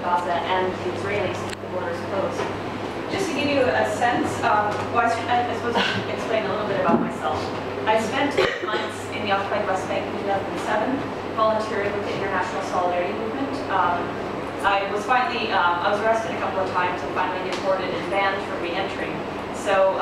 Gaza and the Israelis keep the borders closed. Just to give you a sense, I suppose I should explain a little bit about myself. I spent 8 months in the occupied West Bank in 2007, volunteering with the International Solidarity Movement. I was arrested a couple of times and finally deported and banned from re-entering. So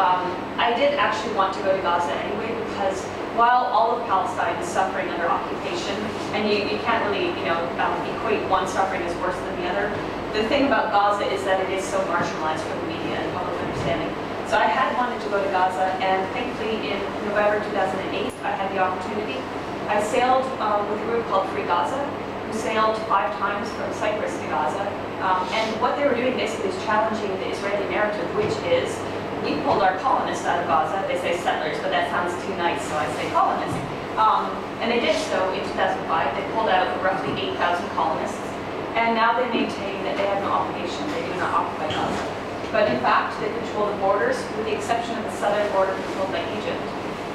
I did actually want to go to Gaza anyway, because while all of Palestine is suffering under occupation, and you can't really equate one suffering as worse than the other, the thing about Gaza is that it is so marginalized from the media and public understanding. So I had wanted to go to Gaza, and thankfully in November 2008, I had the opportunity. I sailed with a group called Free Gaza, who sailed 5 times from Cyprus to Gaza. And what they were doing basically is challenging the Israeli narrative, which is, we pulled our colonists out of Gaza. They say settlers, but that sounds too nice, so I say colonists. And they did so in 2005. They pulled out roughly 8,000 colonists. And now they maintain that they have no obligation, they do not occupy Gaza. But in fact, they control the borders, with the exception of the southern border controlled by Egypt.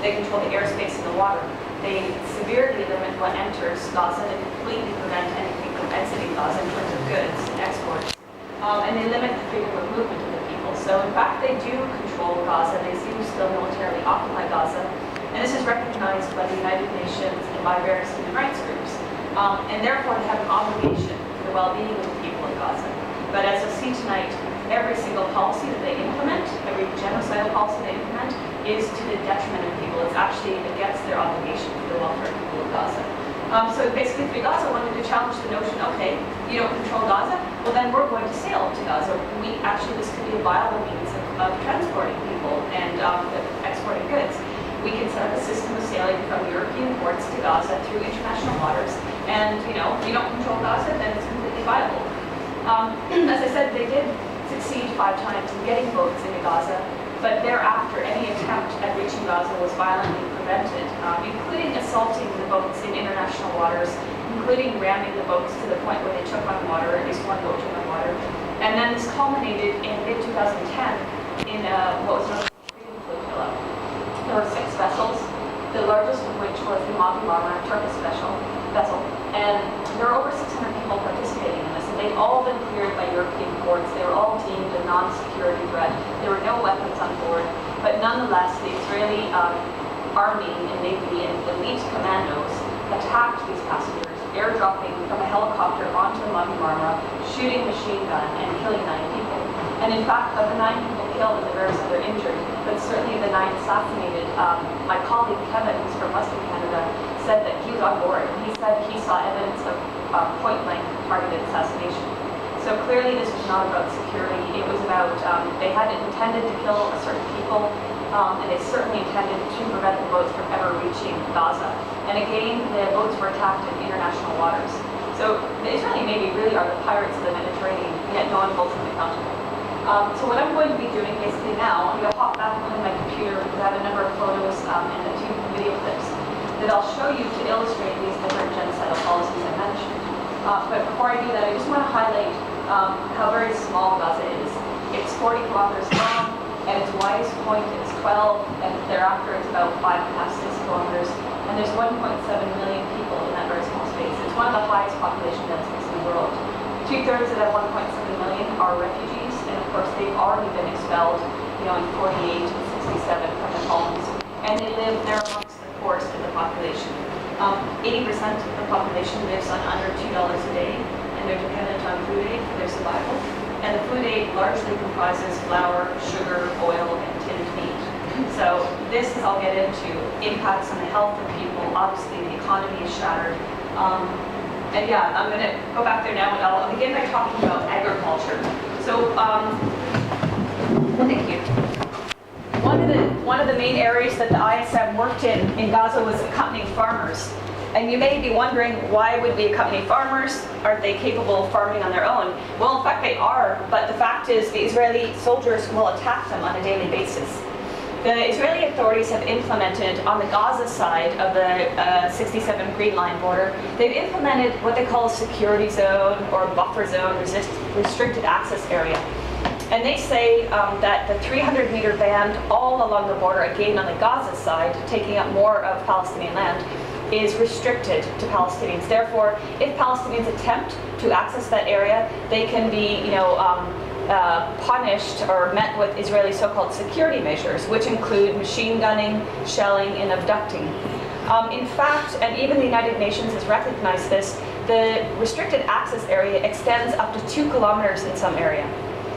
They control the airspace and the water. They severely limit what enters Gaza to completely prevent anything from exiting Gaza in terms of goods and exports. And they limit the freedom of movement of the people. So in fact, they do control Gaza. They do still militarily occupy Gaza. And this is recognized by the United Nations and by various human rights groups. And therefore, they have an obligation for the well-being of the people of Gaza. But as you'll see tonight, every single policy that they implement, every genocidal policy they implement, is to the detriment of people. It's actually against their obligation for the welfare of people of Gaza. So basically, Free Gaza wanted to challenge the notion, okay, you don't control Gaza, well then we're going to sail to Gaza. This could be a viable means of transporting people and exporting goods. We can set up a system of sailing from European ports to Gaza through international waters, and you don't control Gaza, then it's completely viable. As I said, they did succeed 5 times in getting boats into Gaza, but thereafter any attempt at reaching Gaza was violently prevented, including assaulting the boats in international waters, including ramming the boats to the point where they took on water, at least one boat took on water. And then this culminated in mid-2010 in what was known as the Freedom Flotilla. There were 6 vessels, the largest of which was the Mavi Marmara Turkish vessel, and there were over 600 people participating in this, and they'd all been cleared by European ports. They were all deemed a non-security threat. There were no weapons on board, but nonetheless, the Israeli army and navy and elite commandos attacked these passengers, airdropping from a helicopter onto the Mavi Marmara, shooting machine gun and killing 9 people. And in fact, of the 9 people killed and the various other injured, but certainly the 9 assassinated, my colleague Kevin, who's from Western Canada, said that he was on board. He said he saw evidence of point-blank targeted assassination. So clearly this was not about security. It was about, they had intended to kill a certain people, and they certainly intended to prevent the boats from ever reaching Gaza. And again, the boats were attacked in international waters. So the Israeli Navy really are the pirates of the Mediterranean, yet no one holds them accountable. So what I'm going to be doing basically now, I'm going to hop back behind my computer because I have a number of photos and a few video clips that I'll show you to illustrate these different genocidal policies I mentioned. But before I do that, I just want to highlight how very small Gaza is. It's 40 kilometers long, and its widest point is 12, and thereafter it's about 5.5, 6 kilometers. And there's 1.7 million people in that very small space. It's one of the highest population densities in the world. 2/3 of that 1.7 million are refugees, and of course they've already been expelled, in 48 and 67 from their homes, and they live there amongst the poorest of the population. 80% of the population lives on under $2 a day, and they're dependent on food aid for their survival. And the food aid largely comprises flour, sugar, oil, and tinned meat. So this, as I'll get into, impacts on the health of people. Obviously, the economy is shattered. And yeah, I'm going to go back there now, and I'll begin by talking about agriculture. So, thank you. One of the main areas that the ISM worked in Gaza was accompanying farmers. And you may be wondering, why would we accompany farmers? Aren't they capable of farming on their own? Well, in fact, they are, but the fact is the Israeli soldiers will attack them on a daily basis. The Israeli authorities have implemented, on the Gaza side of the 67 Green Line border, they've implemented what they call a security zone or a buffer zone, restricted access area. And they say that the 300-meter band all along the border, again on the Gaza side, taking up more of Palestinian land, is restricted to Palestinians. Therefore, if Palestinians attempt to access that area, they can be, punished or met with Israeli so-called security measures, which include machine gunning, shelling, and abducting. In fact, and even the United Nations has recognized this, the restricted access area extends up to 2 kilometers in some area.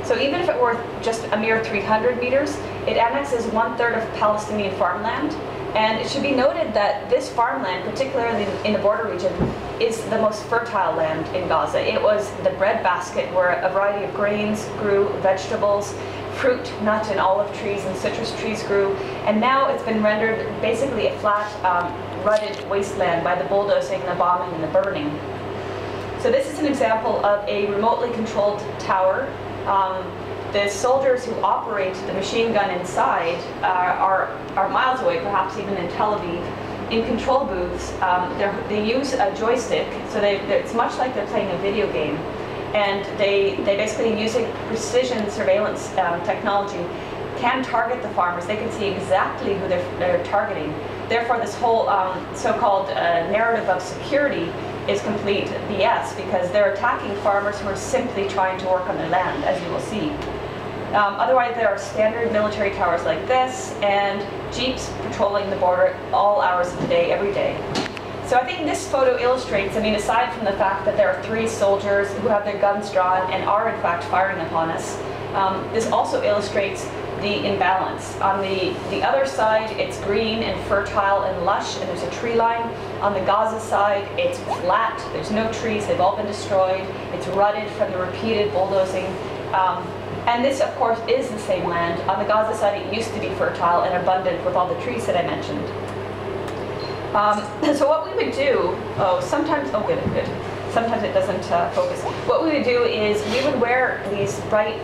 So even if it were just a mere 300 meters, it annexes 1/3 of Palestinian farmland. And it should be noted that this farmland, particularly in the border region, is the most fertile land in Gaza. It was the breadbasket where a variety of grains grew, vegetables, fruit, nut, and olive trees and citrus trees grew. And now it's been rendered basically a flat, rutted wasteland by the bulldozing, the bombing, and the burning. So this is an example of a remotely controlled tower. The soldiers who operate the machine gun inside are miles away, perhaps even in Tel Aviv, in control booths. They use a joystick, so it's much like they're playing a video game. And they basically, using precision surveillance technology, can target the farmers. They can see exactly who they're targeting. Therefore, this whole so-called narrative of security is complete BS, because they're attacking farmers who are simply trying to work on their land, as you will see. Otherwise, there are standard military towers like this, and jeeps patrolling the border all hours of the day, every day. So I think this photo illustrates, aside from the fact that there are 3 soldiers who have their guns drawn and are in fact firing upon us, this also illustrates the imbalance. On the other side, it's green and fertile and lush, and there's a tree line. On the Gaza side, it's flat, there's no trees, they've all been destroyed. It's rutted from the repeated bulldozing. And this, of course, is the same land. On the Gaza side, it used to be fertile and abundant with all the trees that I mentioned. So what we would do, sometimes it doesn't focus. What we would do is we would wear these bright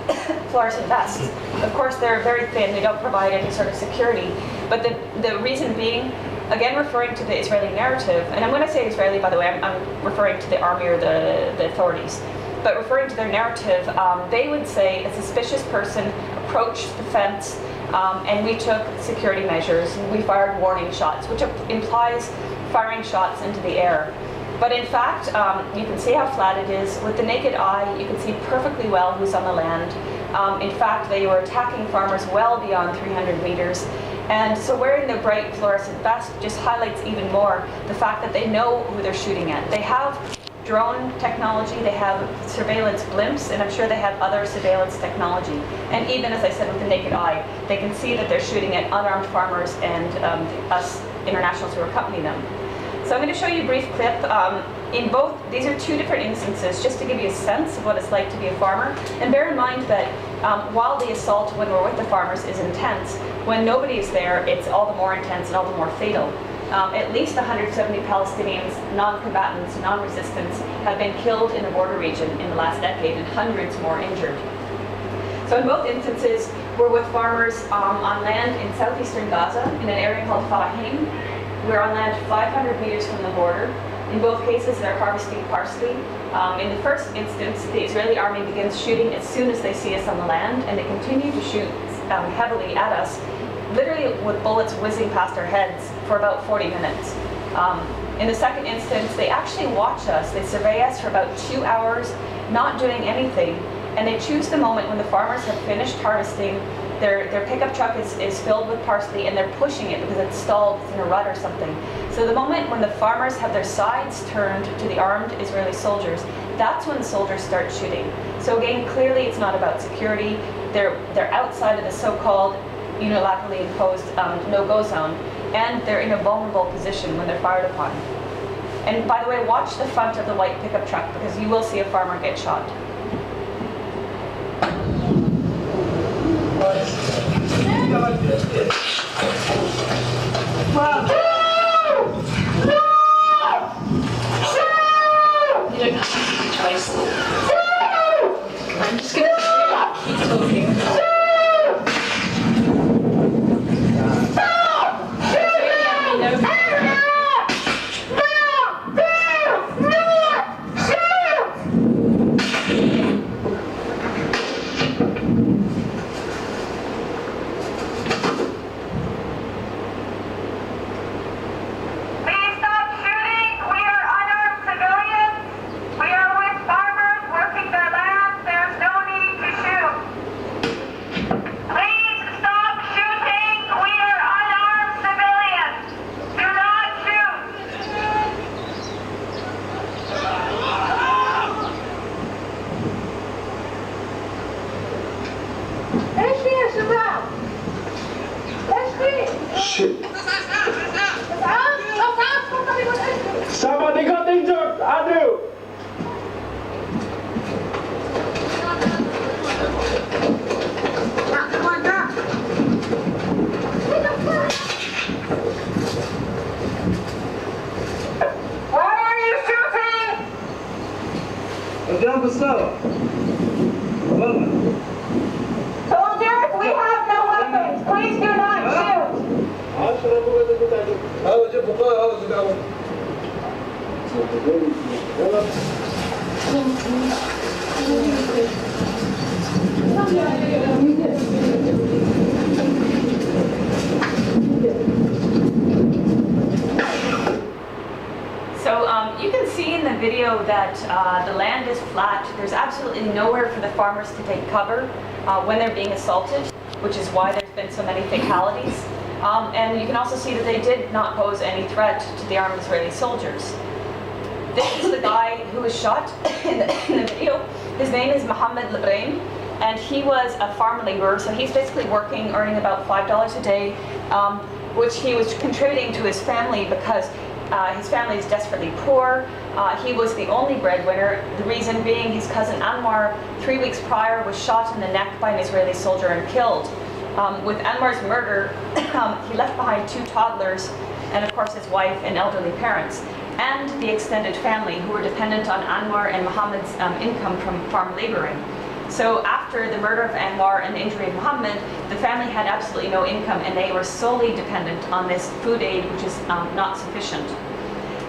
fluorescent vests. Of course, they're very thin, they don't provide any sort of security. But the reason being, again referring to the Israeli narrative, and when I say Israeli, by the way, I'm referring to the army or the authorities. But referring to their narrative, they would say a suspicious person approached the fence, and we took security measures. We fired warning shots, which implies firing shots into the air. But in fact, you can see how flat it is. With the naked eye, you can see perfectly well who's on the land. In fact, they were attacking farmers well beyond 300 meters. And so wearing the bright fluorescent vest just highlights even more the fact that they know who they're shooting at. They have drone technology, they have surveillance blimps, and I'm sure they have other surveillance technology. And even, as I said, with the naked eye, they can see that they're shooting at unarmed farmers and us internationals who accompany them. So I'm going to show you a brief clip. In both, these are 2 different instances, just to give you a sense of what it's like to be a farmer. And bear in mind that while the assault when we're with the farmers is intense, when nobody is there, it's all the more intense and all the more fatal. At least 170 Palestinians, non-combatants, non-resistants, have been killed in the border region in the last decade, and hundreds more injured. So in both instances, we're with farmers on land in southeastern Gaza, in an area called Farahim. We're on land 500 meters from the border. In both cases, they're harvesting parsley. In the first instance, the Israeli army begins shooting as soon as they see us on the land, and they continue to shoot heavily at us, literally with bullets whizzing past our heads for about 40 minutes. In the second instance, they actually watch us. They survey us for about 2 hours, not doing anything, and they choose the moment when the farmers have finished harvesting. Their pickup truck is filled with parsley, and they're pushing it because it's stalled, it's in a rut or something. So the moment when the farmers have their sides turned to the armed Israeli soldiers, that's when the soldiers start shooting. So again, clearly it's not about security. They're outside of the so-called unilaterally imposed no-go zone, and they're in a vulnerable position when they're fired upon. And by the way, watch the front of the white pickup truck, because you will see a farmer get shot. Wow. You don't have to think twice. I'm just going to keep talking. Shit. Somebody got injured. Andrew. Why are you shooting? Madame Gustavo. Soldiers, we have no weapons. Please do not shoot. So you can see in the video that the land is flat. There's absolutely nowhere for the farmers to take cover when they're being assaulted, which is why there's been so many fatalities. And you can also see that they did not pose any threat to the armed Israeli soldiers. This is the guy who was shot in the video. His name is Mohammed Lebraim, and he was a farm laborer, so he's basically working, earning about $5 a day, which he was contributing to his family because his family is desperately poor. He was the only breadwinner, the reason being his cousin Anwar, 3 weeks prior, was shot in the neck by an Israeli soldier and killed. With Anwar's murder, he left behind 2 toddlers, and of course his wife and elderly parents, and the extended family who were dependent on Anwar and Mohammed's income from farm laboring. So after the murder of Anwar and the injury of Mohammed, the family had absolutely no income and they were solely dependent on this food aid, which is not sufficient.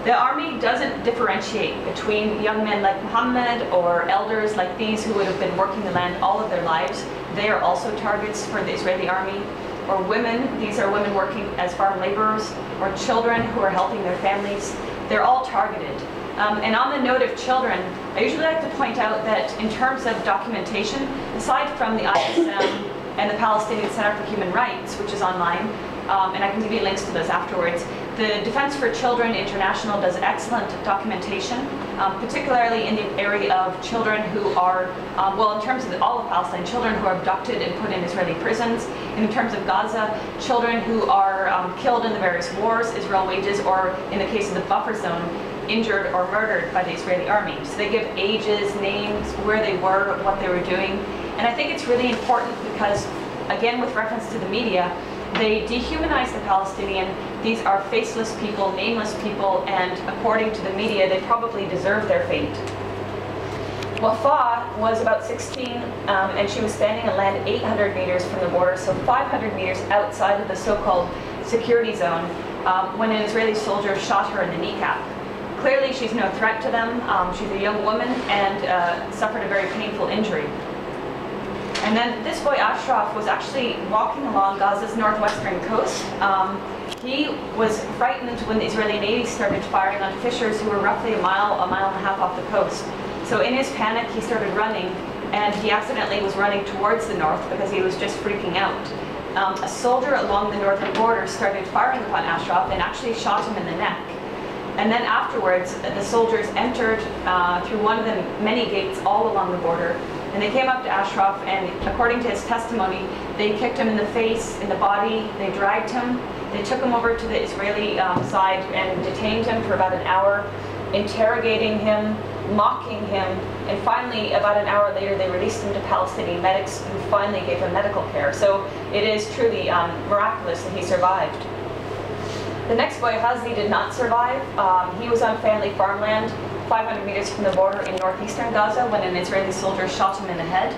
The army doesn't differentiate between young men like Mohammed or elders like these who would have been working the land all of their lives. They are also targets for the Israeli army. Or women, these are women working as farm laborers, or children who are helping their families. They're all targeted. And on the note of children, I usually like to point out that in terms of documentation, aside from the ISM and the Palestinian Center for Human Rights, which is online, and I can give you links to those afterwards, the Defense for Children International does excellent documentation, particularly in the area of children who are, well, in terms of all of Palestine, children who are abducted and put in Israeli prisons. In terms of Gaza, children who are killed in the various wars, Israel wages, or in the case of the buffer zone, injured or murdered by the Israeli army. So they give ages, names, where they were, what they were doing. And I think it's really important because, again, with reference to the media, they dehumanize the Palestinian. These are faceless people, nameless people, and according to the media, they probably deserve their fate. Wafa was about 16, and she was standing on land 800 meters from the border, so 500 meters outside of the so-called security zone, when an Israeli soldier shot her in the kneecap. Clearly, she's no threat to them. She's a young woman and suffered a very painful injury. And then this boy, Ashraf, was actually walking along Gaza's northwestern coast. He was frightened when the Israeli Navy started firing on fishers who were roughly a mile and a half off the coast. So in his panic, he started running, and he accidentally was running towards the north because he was just freaking out. A soldier along the northern border started firing upon Ashraf and actually shot him in the neck. And then afterwards, the soldiers entered through one of the many gates all along the border. And they came up to Ashraf, and according to his testimony, they kicked him in the face, in the body, they dragged him, they took him over to the Israeli side and detained him for about an hour, interrogating him, mocking him, and finally, about an hour later, they released him to Palestinian medics who finally gave him medical care. So it is truly miraculous that he survived. The next boy, Hazi, did not survive. He was on family farmland, 500 meters from the border in northeastern Gaza when an Israeli soldier shot him in the head.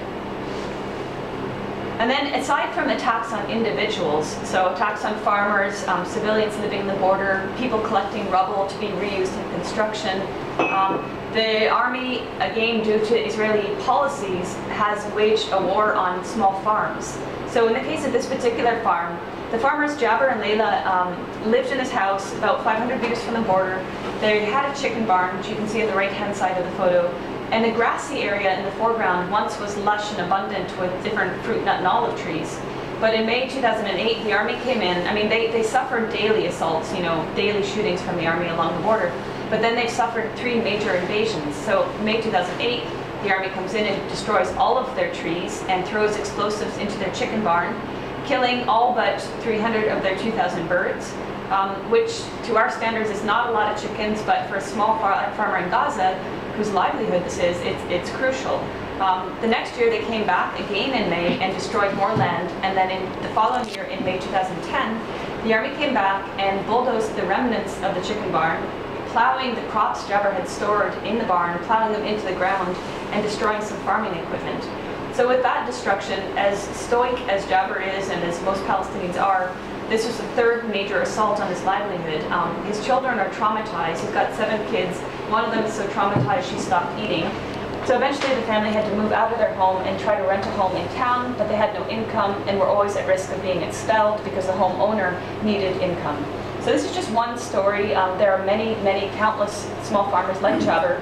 And then aside from attacks on individuals, so attacks on farmers, civilians living in the border, people collecting rubble to be reused in construction, the army, again due to Israeli policies, has waged a war on small farms. So in the case of this particular farm, the farmers Jabir and Layla lived in this house about 500 meters from the border. They had a chicken barn, which you can see on the right-hand side of the photo. And the grassy area in the foreground once was lush and abundant with different fruit, nut, and olive trees. But in May 2008, the army came in. I mean, they suffered daily assaults, daily shootings from the army along the border. But then they've suffered 3 major invasions. So May 2008, the army comes in and destroys all of their trees and throws explosives into their chicken barn. killing all but 300 of their 2,000 birds, which to our standards is not a lot of chickens, but for a small farmer in Gaza, whose livelihood this is, it's crucial. The next year they came back again in May and destroyed more land, and then in the following year, in May 2010, the army came back and bulldozed the remnants of the chicken barn, plowing the crops Jabbar had stored in the barn, plowing them into the ground, and destroying some farming equipment. So with that destruction, as stoic as Jabbar is and as most Palestinians are, this was the third major assault on his livelihood. His children are traumatized. He's got 7 kids. One of them is so traumatized she stopped eating. So eventually the family had to move out of their home and try to rent a home in town, but they had no income and were always at risk of being expelled because the homeowner needed income. So this is just one story. There are many, many countless small farmers like Jabbar.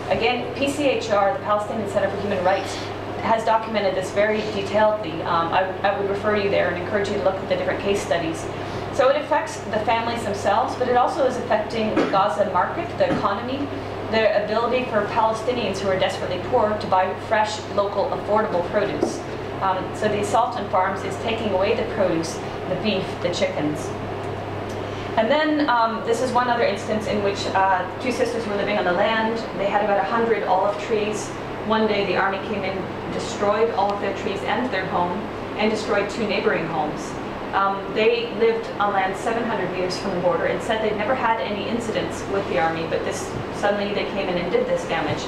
Again, PCHR, the Palestinian Center for Human Rights, has documented this very detailedly. I would refer you there and encourage you to look at the different case studies. So it affects the families themselves, but it also is affecting the Gaza market, the economy, the ability for Palestinians who are desperately poor to buy fresh, local, affordable produce. So the assault on farms is taking away the produce, the beef, the chickens. And then this is one other instance in which 2 sisters were living on the land. They had about 100 olive trees. One day the army came in, destroyed all of their trees and their home, and destroyed 2 neighboring homes. They lived on land 700 meters from the border and said they'd never had any incidents with the army, but suddenly they came in and did this damage.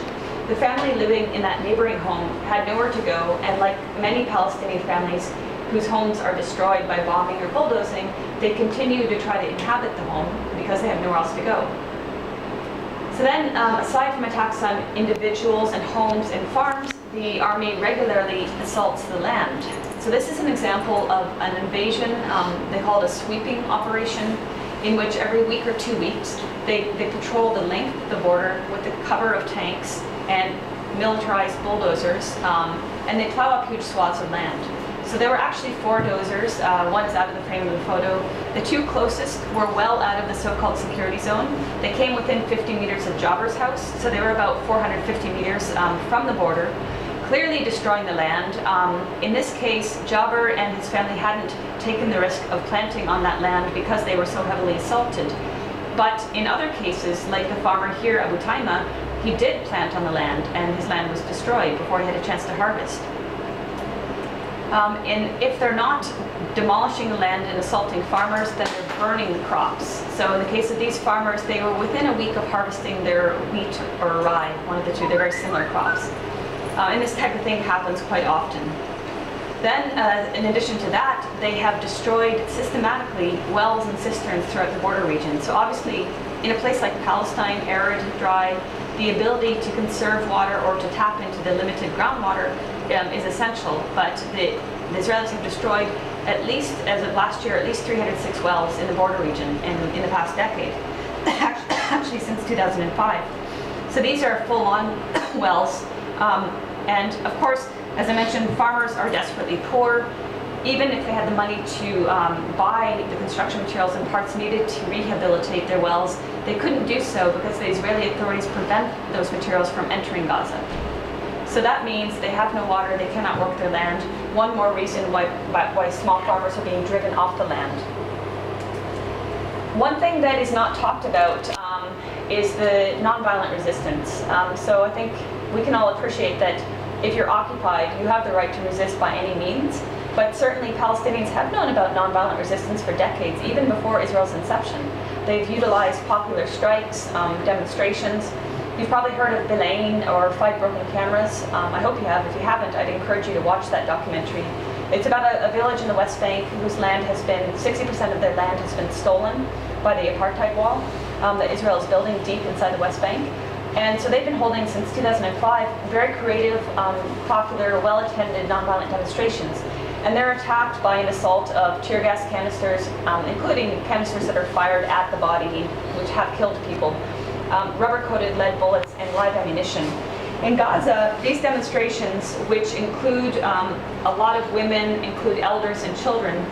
The family living in that neighboring home had nowhere to go, and like many Palestinian families whose homes are destroyed by bombing or bulldozing, they continue to try to inhabit the home because they have nowhere else to go. So then, aside from attacks on individuals and homes and farms, the army regularly assaults the land. So this is an example of an invasion. They call it a sweeping operation, in which every week or 2 weeks, they patrol the length of the border with the cover of tanks and militarized bulldozers, and they plow up huge swaths of land. So there were actually 4 dozers. One is out of the frame of the photo. The 2 closest were well out of the so-called security zone. They came within 50 meters of Jabbar's house, so they were about 450 meters from the border, clearly destroying the land. In this case, Jabbar and his family hadn't taken the risk of planting on that land because they were so heavily assaulted. But in other cases, like the farmer here, Abu Taima, he did plant on the land and his land was destroyed before he had a chance to harvest. And if they're not demolishing the land and assaulting farmers, then they're burning the crops. So in the case of these farmers, they were within a week of harvesting their wheat or rye, one of the two. They're very similar crops. And this type of thing happens quite often. Then, in addition to that, they have destroyed systematically wells and cisterns throughout the border region. So obviously, in a place like Palestine, arid, dry, the ability to conserve water or to tap into the limited groundwater is essential. But the Israelis have destroyed, at least as of last year, at least 306 wells in the border region in the past decade, actually since 2005. So these are full-on wells. And of course, as I mentioned, farmers are desperately poor. Even if they had the money to buy the construction materials and parts needed to rehabilitate their wells, they couldn't do so because the Israeli authorities prevent those materials from entering Gaza. So that means they have no water, they cannot work their land. One more reason why small farmers are being driven off the land. One thing that is not talked about is the nonviolent resistance. So I think we can all appreciate that if you're occupied, you have the right to resist by any means. But certainly Palestinians have known about nonviolent resistance for decades, even before Israel's inception. They've utilized popular strikes, demonstrations. You've probably heard of Bilain or 5 Broken Cameras. I hope you have. If you haven't, I'd encourage you to watch that documentary. It's about a village in the West Bank whose land has been, 60% of their land has been stolen by the apartheid wall that Israel is building deep inside the West Bank. And so they've been holding since 2005 very creative, popular, well-attended nonviolent demonstrations. And they're attacked by an assault of tear gas canisters, including canisters that are fired at the body, which have killed people, rubber-coated lead bullets, and live ammunition. In Gaza, these demonstrations, which include a lot of women, include elders and children,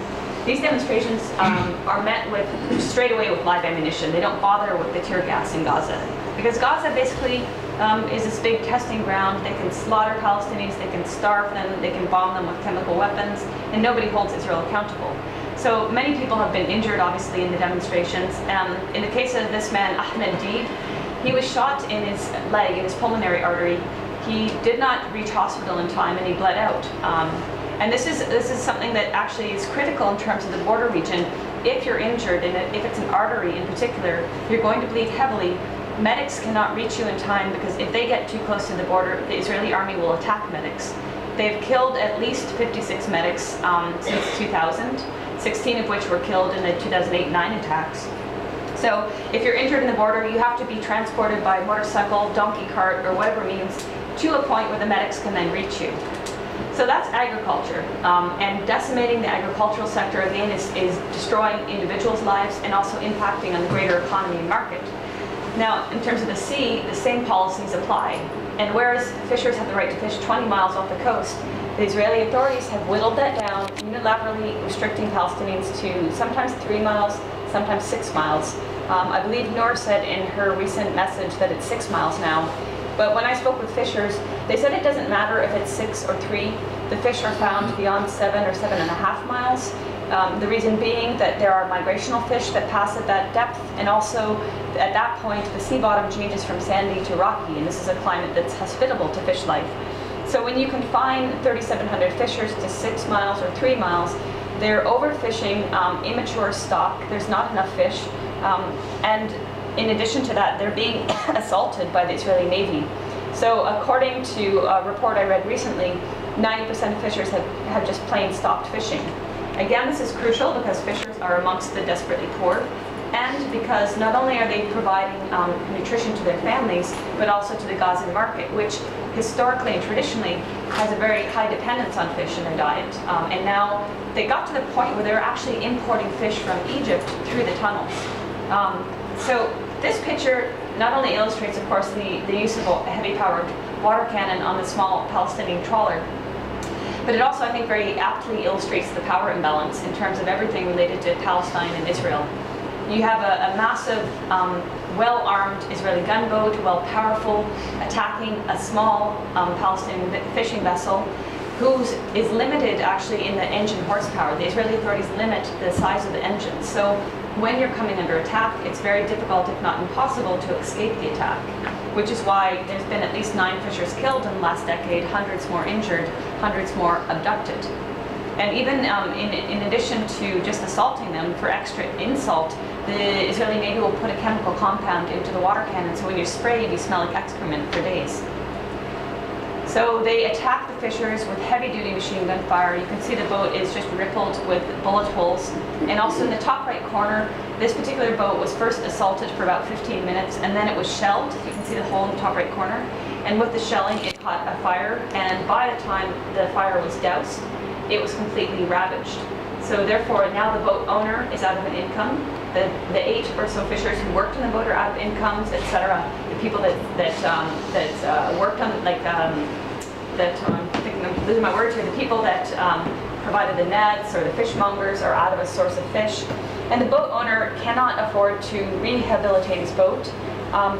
these demonstrations are met with straight away with live ammunition. They don't bother with the tear gas in Gaza. Because Gaza basically is this big testing ground. They can slaughter Palestinians, they can starve them, they can bomb them with chemical weapons, and nobody holds Israel accountable. So many people have been injured, obviously, in the demonstrations. In the case of this man, Ahmed Deeb, he was shot in his leg, in his pulmonary artery. He did not reach hospital in time and he bled out. And this is something that actually is critical in terms of the border region. If you're injured, and if it's an artery in particular, you're going to bleed heavily. Medics cannot reach you in time because if they get too close to the border, the Israeli army will attack medics. They've killed at least 56 medics since 2000, 16 of which were killed in the 2008-9 attacks. So if you're injured in the border, you have to be transported by motorcycle, donkey cart, or whatever means to a point where the medics can then reach you. So that's agriculture, and decimating the agricultural sector again is destroying individuals' lives and also impacting on the greater economy and market. Now, in terms of the sea, the same policies apply. And whereas fishers have the right to fish 20 miles off the coast, the Israeli authorities have whittled that down, unilaterally restricting Palestinians to sometimes 3 miles, sometimes 6 miles. I believe Noor said in her recent message that it's 6 miles now. But when I spoke with fishers, they said it doesn't matter if it's 6 or 3. The fish are found beyond 7 or 7.5 miles. The reason being that there are migrational fish that pass at that depth, and also at that point the sea bottom changes from sandy to rocky, and this is a climate that's hospitable to fish life. So when you confine 3,700 fishers to 6 miles or 3 miles, they're overfishing immature stock. There's not enough fish, and in addition to that, they're being assaulted by the Israeli Navy. So according to a report I read recently, 90% of fishers have just plain stopped fishing. Again, this is crucial because fishers are amongst the desperately poor, and because not only are they providing nutrition to their families, but also to the Gazan market, which historically and traditionally has a very high dependence on fish in their diet. And now they got to the point where they're actually importing fish from Egypt through the tunnels. So this picture not only illustrates, of course, the use of a heavy-powered water cannon on the small Palestinian trawler, but it also, I think, very aptly illustrates the power imbalance in terms of everything related to Palestine and Israel. You have a massive, well-armed Israeli gunboat, well-powerful, attacking a small Palestinian fishing vessel whose is limited actually in the engine horsepower. The Israeli authorities limit the size of the engines. So when you're coming under attack, it's very difficult, if not impossible, to escape the attack, which is why there's been at least 9 fishers killed in the last decade, hundreds more injured, hundreds more abducted. And even in addition to just assaulting them, for extra insult, the Israeli Navy will put a chemical compound into the water cannon, so when you spray, you smell like excrement for days. So they attack the fishers with heavy-duty machine gun fire. You can see the boat is just rippled with bullet holes. And also in the top right corner, this particular boat was first assaulted for about 15 minutes, and then it was shelled. You can see the hole in the top right corner. And with the shelling, it caught a fire, and by the time the fire was doused, it was completely ravaged. So therefore, now the boat owner is out of an income. The 8 or so fishers who worked on the boat are out of incomes, etc. The people that worked on, I'm losing my words here. The people that provided the nets or the fishmongers are out of a source of fish, and the boat owner cannot afford to rehabilitate his boat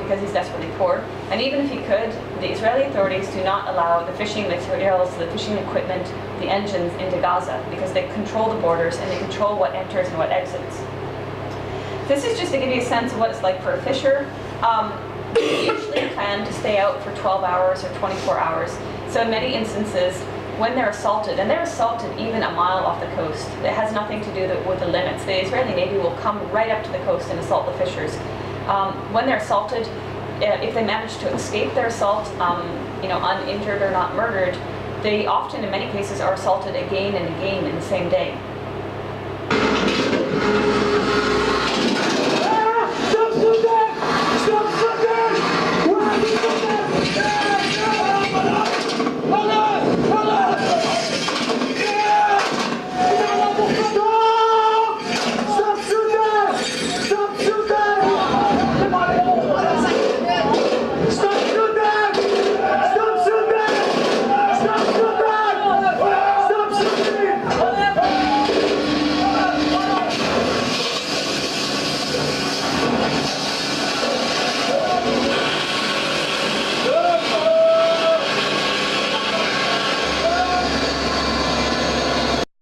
because he's desperately poor. And even if he could, the Israeli authorities do not allow the fishing materials, the fishing equipment, the engines into Gaza because they control the borders and they control what enters and what exits. This is just to give you a sense of what it's like for a fisher. They usually plan to stay out for 12 hours or 24 hours. So in many instances, when they're assaulted, and they're assaulted even a mile off the coast, it has nothing to do with the limits. The Israeli Navy will come right up to the coast and assault the fishers. When they're assaulted, if they manage to escape their assault, uninjured or not murdered, they often, in many cases, are assaulted again and again in the same day.